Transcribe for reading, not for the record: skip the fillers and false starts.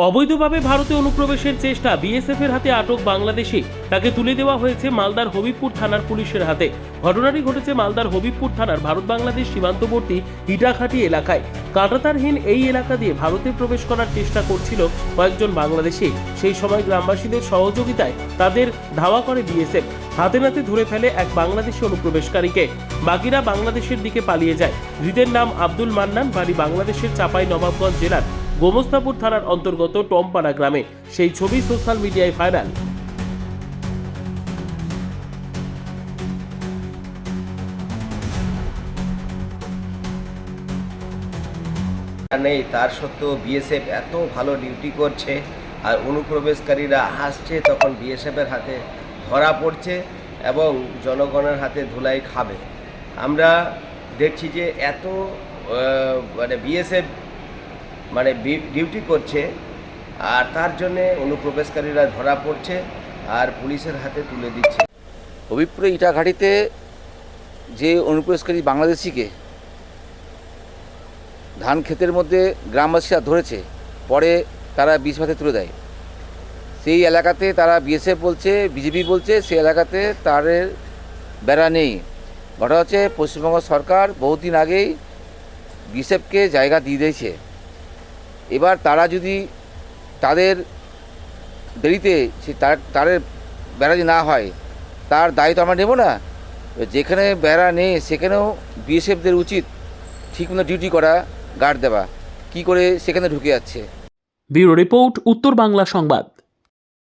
অবৈধভাবে ভারতে অনুপ্রবেশের চেষ্টা বিএসএফ এর হাতে আটক বাংলাদেশি তাকে তুলে দেওয়া হয়েছে মালদার হবিবপুর থানার পুলিশের হাতে। ঘটনাটি ঘটেছে মালদার হবিবপুর থানার ভারত বাংলাদেশ সীমান্তবর্তী ইটাঘাটি এলাকায়। কাঁটাতারহীন এই এলাকা দিয়ে ভারতে প্রবেশ করার চেষ্টা করছিল কয়েকজন বাংলাদেশি। সেই সময় গ্রামবাসীদের সহযোগিতায় তাদের ধাওয়া করে বিএসএফ। হাতে নাতে ধরে ফেলে এক বাংলাদেশি অনুপ্রবেশকারীকে। বাকিরা বাংলাদেশের দিকে পালিয়ে যায়। ধৃতের নাম আব্দুল মান্নান, বাড়ি বাংলাদেশের চাপাই নবাবগঞ্জ জেলার গোমস্তাপুর থানার অন্তর্গত টমপাড়া গ্রামে। সেই ছবি সোশ্যাল মিডিয়ায় ভাইরাল। নেই তার সত্ত্বেও বিএসএফ এত ভালো ডিউটি করছে আর অনুপ্রবেশকারীরা আসছে, তখন বিএসএফের হাতে ধরা পড়ছে এবং জনগণের হাতে ধুলাই খাবে। আমরা দেখছি যে এত বিএসএফ ডিউটি করছে আর তার জন্যে অনুপ্রবেশকারীরা ধরা পড়ছে আর পুলিশের হাতে তুলে দিচ্ছে। হবিবপুরে ইটাঘাটিতে যে অনুপ্রবেশকারী বাংলাদেশিকে ধান ক্ষেতের মধ্যে গ্রামবাসীরা ধরেছে, পরে তারা বিষ ভাতে তুলে দেয়। সেই এলাকাতে তারা বিএসএফ বলছে, বিজেপি বলছে সেই এলাকাতে তাদের বেড়া নেই। ঘটনা হচ্ছে পশ্চিমবঙ্গ সরকার বহুদিন আগেই বিএসএফকে জায়গা দিয়ে দিয়েছে। এবার তারা যদি তাদের দেরিতে তাদের বেড়া যদি না হয়, তার দায়িত্ব আমরা নেব না। যেখানে বেড়া নেই সেখানেও বিএসএফদের উচিত ঠিকমতো ডিউটি করা, গার্ড দেওয়া। কী করে সেখানে ঢুকে যাচ্ছে। ব্যুরো রিপোর্ট, উত্তর বাংলা সংবাদ।